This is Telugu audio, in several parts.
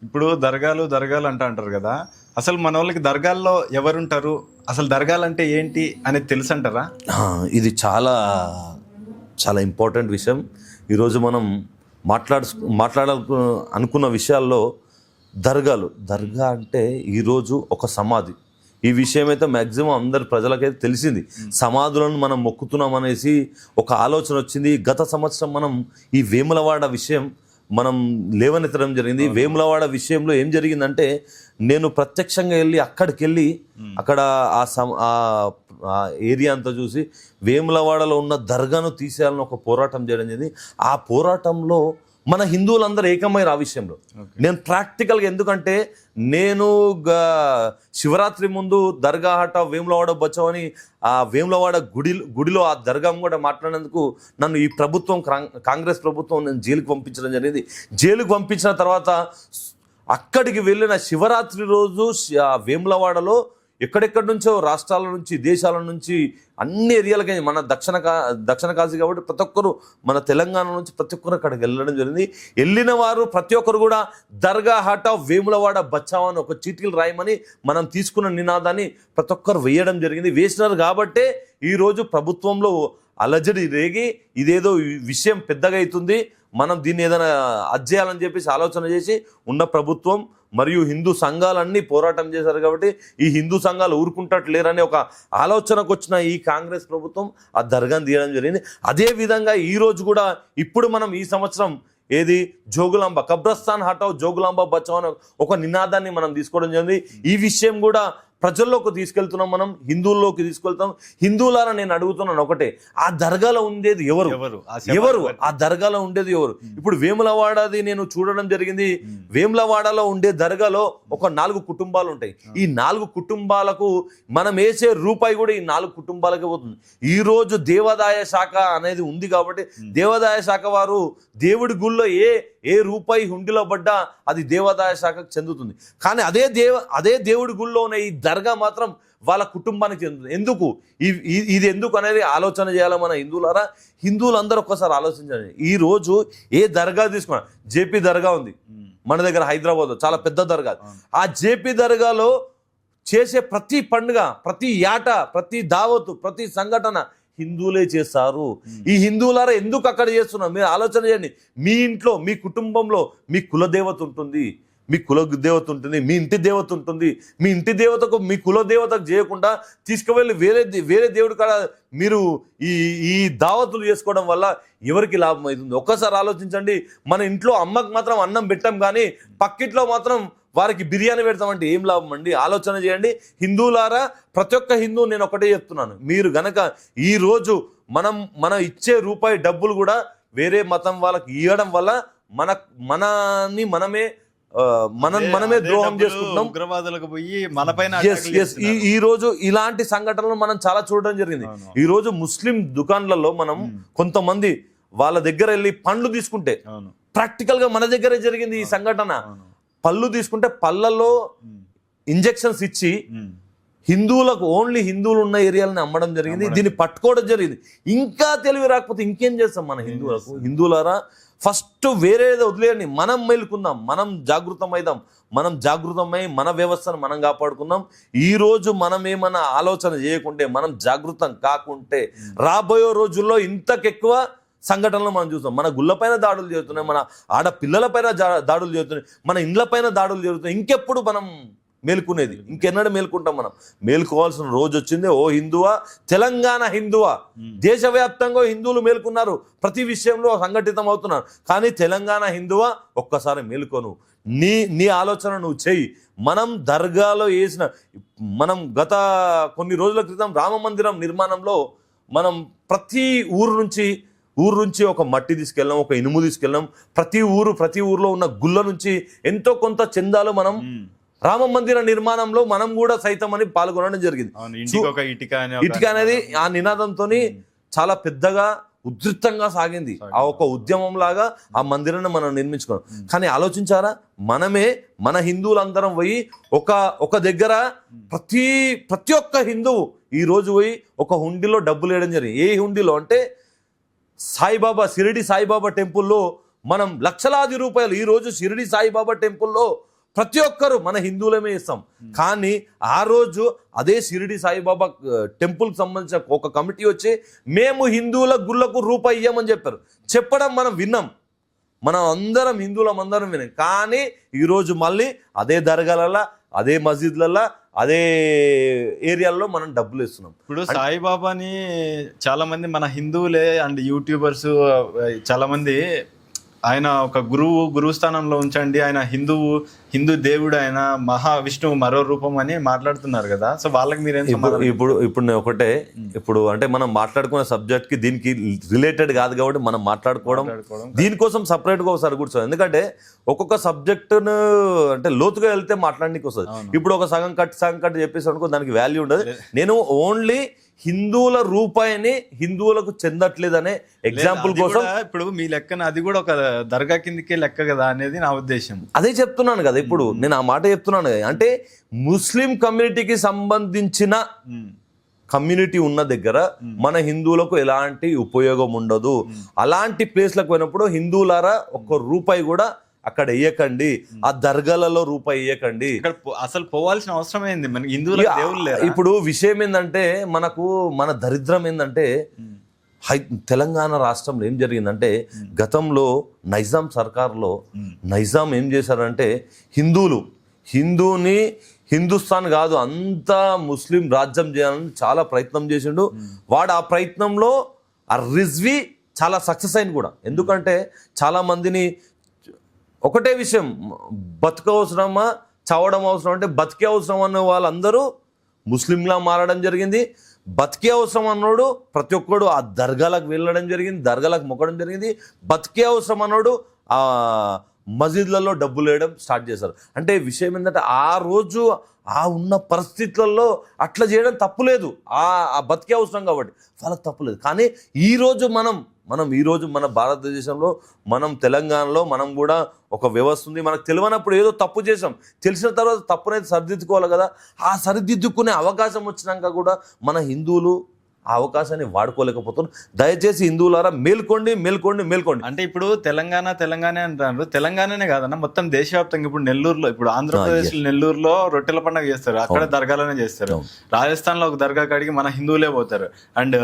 ఇప్పుడు దర్గాలు దర్గాలు అంటారు కదా. అసలు మన వాళ్ళకి దర్గాల్లో ఎవరుంటారు, అసలు దర్గాలు అంటే ఏంటి అనేది తెలుసు అంటారా? ఇది చాలా చాలా ఇంపార్టెంట్ విషయం. ఈరోజు మనం మాట్లాడాల అనుకున్న విషయాల్లో దర్గా అంటే ఈరోజు ఒక సమాధి. ఈ విషయం అయితే మ్యాక్సిమం అందరి ప్రజలకైతే తెలిసింది. సమాధులను మనం మొక్కుతున్నాం అనేసి ఒక ఆలోచన వచ్చింది. గత సంవత్సరం మనం ఈ వేములవాడ విషయం మనం లేవనెత్తడం జరిగింది. వేములవాడ విషయంలో ఏం జరిగిందంటే, నేను ప్రత్యక్షంగా వెళ్ళి అక్కడికి వెళ్ళి అక్కడ ఆ ఏరియా అంతా చూసి వేములవాడలో ఉన్న దర్గాను తీసేయాలని ఒక పోరాటం చేయడం జరిగింది. ఆ పోరాటంలో మన హిందువులందరూ ఏకమయ్యారు ఆ విషయంలో. నేను ప్రాక్టికల్గా, ఎందుకంటే నేను శివరాత్రి ముందు దర్గా హట వేములవాడ బచావని ఆ వేములవాడ గుడిలో ఆ దర్గా కూడా మాట్లాడినందుకు నన్ను ఈ ప్రభుత్వం, కాంగ్రెస్ ప్రభుత్వం, నేను జైలుకి పంపించడం జరిగింది. జైలుకి పంపించిన తర్వాత అక్కడికి వెళ్ళిన శివరాత్రి రోజు వేములవాడలో ఎక్కడెక్కడి నుంచో రాష్ట్రాల నుంచి, దేశాల నుంచి, అన్ని ఏరియాలకి, మన దక్షిణ కాశీ కాబట్టి ప్రతి ఒక్కరు, మన తెలంగాణ నుంచి ప్రతి ఒక్కరు అక్కడికి వెళ్ళడం జరిగింది. వెళ్ళిన వారు ప్రతి ఒక్కరు కూడా దర్గా హట వేములవాడ బచావ్ అని ఒక చీటీలు రాయమని మనం తీసుకున్న నినాదాన్ని ప్రతి ఒక్కరు వేయడం జరిగింది. వేసినారు కాబట్టే ఈరోజు ప్రభుత్వంలో అలజడి రేగి ఇదేదో విషయం పెద్దగా అవుతుంది, మనం దీన్ని ఏదైనా అధ్యయాలని చెప్పేసి ఆలోచన చేసి ఉన్న ప్రభుత్వం మరియు హిందూ సంఘాలన్నీ పోరాటం చేశారు. కాబట్టి ఈ హిందూ సంఘాలు ఊరుకుంటట్లేరని ఒక ఆలోచనకు వచ్చిన ఈ కాంగ్రెస్ ప్రభుత్వం ఆ దర్గాను తీయడం జరిగింది. అదేవిధంగా ఈరోజు కూడా ఇప్పుడు మనం ఈ సంవత్సరం ఏది జోగులాంబ కబ్రస్థాన్ హటావ్ జోగులాంబ బచావ్ అనే ఒక నినాదాన్ని మనం తీసుకోవడం జరిగింది. ఈ విషయం కూడా ప్రజల్లోకి తీసుకెళ్తున్నాం, మనం హిందువుల్లోకి తీసుకెళ్తాం. హిందువులారా నేను అడుగుతున్నాను ఒకటే, ఆ దర్గాలో ఉండేది ఎవరు? ఆ దర్గాలో ఉండేది ఎవరు? ఇప్పుడు వేములవాడది నేను చూడడం జరిగింది. వేములవాడలో ఉండే దర్గాలో ఒక 4 కుటుంబాలు ఉంటాయి. ఈ 4 కుటుంబాలకు మనం వేసే రూపాయి కూడా ఈ 4 కుటుంబాలకే పోతుంది. ఈ రోజు దేవాదాయ శాఖ అనేది ఉంది కాబట్టి దేవాదాయ శాఖ వారు దేవుడి గుళ్ళో ఏ రూపాయి హుండీలో పడ్డా అది దేవాదాయ శాఖకు చెందుతుంది. కానీ అదే దేవుడి గుళ్ళో ఉన్న ఈ దర్గా మాత్రం వాళ్ళ కుటుంబానికి చెందుతుంది. ఎందుకు ఇది ఎందుకు అనేది ఆలోచన చేయాలి మన హిందువులారా. హిందువులందరూ ఒక్కసారి ఆలోచించండి. ఈ రోజు ఏ దర్గా తీసుకున్నా, జేపీ దర్గా ఉంది మన దగ్గర హైదరాబాద్లో, చాలా పెద్ద దర్గా. ఆ జేపీ దర్గాలో చేసే ప్రతి పండుగ, ప్రతి యాట, ప్రతి దావతు, ప్రతి సంఘటన హిందువులే చేస్తారు. ఈ హిందువులారా ఎందుకు అక్కడ చేస్తున్నారు? మీరు ఆలోచన చేయండి. మీ ఇంట్లో, మీ కుటుంబంలో మీ కులదేవత ఉంటుంది, మీ కులదేవత ఉంటుంది, మీ ఇంటి దేవత ఉంటుంది. మీ ఇంటి దేవతకు, మీ కులదేవతకు చేయకుండా తీసుకువెళ్ళి వేరే దేవుడి కాడ మీరు ఈ దావతులు చేసుకోవడం వల్ల ఎవరికి లాభం అవుతుంది? ఒక్కసారి ఆలోచించండి. మన ఇంట్లో అమ్మకు మాత్రం అన్నం పెట్టాం, కానీ పక్కింట్లో మాత్రం వారికి బిర్యానీ పెడతామంటే ఏం లాభం అండి? ఆలోచన చేయండి హిందువులారా. ప్రతి ఒక్క హిందువు నేను ఒకటే చెప్తున్నాను, మీరు గనక ఈరోజు మనం ఇచ్చే రూపాయి డబ్బులు కూడా వేరే మతం వాళ్ళకి ఇవ్వడం వల్ల మనమే ద్రోహం చేసుకుంటున్నాం, ఉగ్రవాదులకు పోయి మనపైన. ఈ రోజు ఇలాంటి సంఘటనలు మనం చాలా చూడడం జరిగింది. ఈ రోజు ముస్లిం దుకాన్లలో మనం కొంతమంది వాళ్ళ దగ్గర వెళ్ళి పండ్లు తీసుకుంటే, ప్రాక్టికల్ గా మన దగ్గరే జరిగింది ఈ సంఘటన. పళ్ళు తీసుకుంటే పళ్ళల్లో ఇంజెక్షన్స్ ఇచ్చి హిందువులకు, ఓన్లీ హిందువులు ఉన్న ఏరియాలని అమ్మడం జరిగింది. దీన్ని పట్టుకోవడం జరిగింది. ఇంకా తెలివి రాకపోతే ఇంకేం చేస్తాం మన హిందువులకు? హిందువులారా, ఫస్ట్ వేరేదో వదిలేయండి, మనం మేలుకుందాం, మనం జాగృతమైదాం. మనం జాగృతమై మన వ్యవస్థను మనం కాపాడుకుందాం. ఈరోజు మనం ఏమన్నా ఆలోచన చేయకుంటే, మనం జాగృతం కాకుంటే రాబోయే రోజుల్లో ఇంతకెక్కువ సంఘటనలు మనం చూస్తాం. మన గుళ్ళపైన దాడులు జరుగుతున్నాయి, మన ఆడపిల్లలపైన దాడులు జరుగుతున్నాయి, మన ఇండ్లపైన దాడులు జరుగుతున్నాయి. ఇంకెప్పుడు మనం మేలుకునేది? ఇంకెన్నడూ మేలుకుంటాం? మనం మేలుకోవాల్సిన రోజు వచ్చింది. ఓ హిందువా, తెలంగాణ హిందువా, దేశవ్యాప్తంగా హిందువులు మేలుకున్నారు, ప్రతి విషయంలో సంఘటితం అవుతున్నారు. కానీ తెలంగాణ హిందువా, ఒక్కసారి మేలుకోను. నీ ఆలోచన నువ్వు చెయ్యి. మనం దర్గాలో మనం గత కొన్ని రోజుల క్రితం రామ మందిరం నిర్మాణంలో మనం ప్రతి ఊరు నుంచి ఒక మట్టి తీసుకెళ్ళాం, ఒక ఇనుము తీసుకెళ్ళాం. ప్రతి ఊర్లో ఉన్న గుళ్ళ నుంచి ఎంతో కొంత చందాలు మనం రామ మందిర నిర్మాణంలో మనం కూడా సైతం పాల్గొనడం జరిగింది. ఇటుక అనేది ఆ నినాదంతో చాలా పెద్దగా ఉధృతంగా సాగింది. ఆ ఒక ఉద్యమం లాగా ఆ మందిరాన్ని మనం నిర్మించుకున్నాం. కానీ ఆలోచించారా, మన హిందువులందరం పోయి ఒక దగ్గర ప్రతి ఒక్క హిందువు ఈ రోజు పోయి ఒక హుండీలో డబ్బులు వేయడం జరిగింది. ఏ హుండీలో అంటే షిరిడి సాయిబాబా టెంపుల్లో మనం లక్షలాది రూపాయలు, ఈరోజు షిరిడి సాయిబాబా టెంపుల్లో ప్రతి ఒక్కరు మన హిందువులమే ఇస్తాం. కానీ ఆ రోజు అదే షిరిడి సాయిబాబా టెంపుల్కి సంబంధించిన ఒక కమిటీ వచ్చి మేము హిందువుల గుళ్ళకు రూపాయి ఇయ్యమని చెప్పారు. చెప్పడం మనం విన్నాం, మనం అందరం హిందువులం అందరం విన్నాం. కానీ ఈరోజు మళ్ళీ అదే దర్గాలల్లో, అదే మసీద్లల్లో, అదే ఏరియాల్లో మనం డబ్బులు ఇస్తున్నాం. ఇప్పుడు సాయిబాబాని చాలా మంది మన హిందువులే అండ్ యూట్యూబర్స్ చాలా మంది ఆయన ఒక గురువు స్థానంలో ఉంచండి, ఆయన హిందూ దేవుడు, ఆయన మహావిష్ణువు మరో రూపం అని మాట్లాడుతున్నారు కదా. సో వాళ్ళకి మీరేం ఇప్పుడు నేను ఒకటే, ఇప్పుడు అంటే మనం మాట్లాడుకునే సబ్జెక్ట్ కి దీనికి రిలేటెడ్ కాదు కాబట్టి మనం మాట్లాడుకోవడం దీనికోసం సపరేట్ గా ఒకసారి కూర్చోవాలి. ఎందుకంటే ఒక్కొక్క సబ్జెక్టును అంటే లోతుగా వెళ్తే మాట్లాడడానికి వస్తుంది. ఇప్పుడు ఒక సగం కట్ చెప్పేసి అనుకో దానికి వాల్యూ ఉండదు. నేను ఓన్లీ హిందువుల రూపాయిని హిందువులకు చెందట్లేదనే ఎగ్జాంపుల్ కోసం ఇప్పుడు మీ లెక్కన అది కూడా ఒక దర్గా కిందకే లెక్క కదా అనేది నా ఉద్దేశం. అదే చెప్తున్నాను కదా, ఇప్పుడు నేను ఆ మాట చెప్తున్నాను కదా. అంటే ముస్లిం కమ్యూనిటీకి సంబంధించిన కమ్యూనిటీ ఉన్న దగ్గర మన హిందువులకు ఎలాంటి ఉపయోగం ఉండదు. అలాంటి ప్లేస్లకు పోయినప్పుడు హిందువులారా ఒక్క రూపాయి కూడా అక్కడ వేయకండి, ఆ దర్గాలలో రూపాయి వేయకండి. అసలు పోవాల్సిన అవసరం ఏంది? మనకి హిందువుల దేవుళ్ళు లేరా? ఇప్పుడు విషయం ఏంటంటే మన దరిద్రం ఏంటంటే తెలంగాణ రాష్ట్రంలో ఏం జరిగిందంటే గతంలో నైజాం సర్కార్లో నైజాం ఏం చేశారంటే హిందూని హిందుస్థాన్ కాదు అంతా ముస్లిం రాజ్యం చేయాలని చాలా ప్రయత్నం చేసిండు. వాడు ఆ ప్రయత్నంలో ఆ రిజ్వీ చాలా సక్సెస్ అయింది కూడా. ఎందుకంటే చాలా మందిని ఒకటే విషయం, బతుక అవసరమా చావడం అవసరం అంటే బతికే అవసరం అన్న వాళ్ళందరూ ముస్లింలా మారడం జరిగింది. బతికే అవసరం అన్నోడు ప్రతి ఒక్కడు ఆ దర్గాలకు వెళ్ళడం జరిగింది, దర్గాలకు మొక్కడం జరిగింది. బతికే అవసరం అన్నోడు ఆ మసీద్లలో డబ్బులు వేయడం స్టార్ట్ చేశారు. అంటే విషయం ఏంటంటే ఆ రోజు ఆ ఉన్న పరిస్థితులలో అట్లా చేయడం తప్పులేదు, ఆ బతికే అవసరం కాబట్టి వాళ్ళకి తప్పులేదు. కానీ ఈరోజు మనం ఈరోజు మన భారతదేశంలో మనం తెలంగాణలో మనం కూడా ఒక వ్యవస్థ ఉంది. మనకు తెలియనప్పుడు ఏదో తప్పు చేసాం, తెలిసిన తర్వాత తప్పునైతే సరిదిద్దుకోవాలి కదా. ఆ సరిదిద్దుకునే అవకాశం వచ్చినాక కూడా మన హిందువులు ఆ అవకాశాన్ని వాడుకోలేకపోతున్నారు. దయచేసి హిందువులారా మేల్కోండి. అంటే ఇప్పుడు తెలంగాణ అంటారు, తెలంగాణనే కాదన్న మొత్తం దేశవ్యాప్తంగా. ఇప్పుడు నెల్లూరులో, ఇప్పుడు ఆంధ్రప్రదేశ్ నెల్లూరులో రొట్టెల పండుగ చేస్తారు, అక్కడ దర్గాలోనే చేస్తారు. రాజస్థాన్ లో ఒక దర్గా కాడికి మన హిందువులే పోతారు. అండ్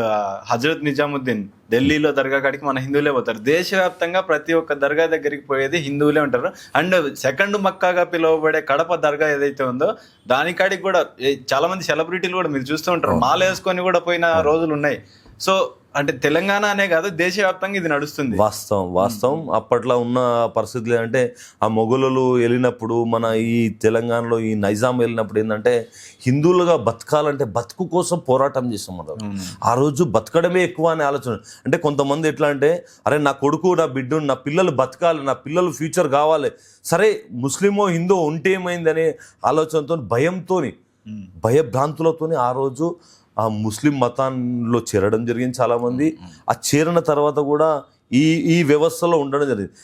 హజరత్ నిజాముద్దీన్ ఢిల్లీలో దర్గా కాడికి మన హిందువులే పోతారు. దేశవ్యాప్తంగా ప్రతి ఒక్క దర్గా దగ్గరికి పోయేది హిందువులే ఉంటారు. అండ్ సెకండ్ మక్కాగా పిలువబడే కడప దర్గా ఏదైతే ఉందో దానికాడికి కూడా చాలా మంది సెలబ్రిటీలు కూడా మీరు చూస్తూ ఉంటారు, మాల వేసుకొని కూడా పోయిన రోజులు ఉన్నాయి. సో అంటే తెలంగాణ అనే కాదు, దేశవ్యాప్తంగా ఇది నడుస్తుంది. వాస్తవం అప్పట్లో ఉన్న పరిస్థితులు అంటే ఆ మొఘలులు వెళ్ళినప్పుడు మన ఈ తెలంగాణలో ఈ నైజాం వెళ్ళినప్పుడు ఏంటంటే హిందువులుగా బతకాలంటే బతుకు కోసం పోరాటం చేస్తాం మనం. ఆ రోజు బతకడమే ఎక్కువ అనే ఆలోచన. అంటే కొంతమంది ఎట్లా అంటే అరే నా కొడుకు నా బిడ్డ నా పిల్లలు బతకాలి, నా పిల్లలు ఫ్యూచర్ కావాలి, సరే ముస్లిమో హిందూ ఉంటే ఏమైందనే ఆలోచనతో భయభ్రాంతులతోని ఆ రోజు ఆ ముస్లిం మతాల్లో చేరడం జరిగింది చాలామంది. ఆ చేరిన తర్వాత కూడా ఈ వ్యవస్థలో ఉండడం జరిగింది.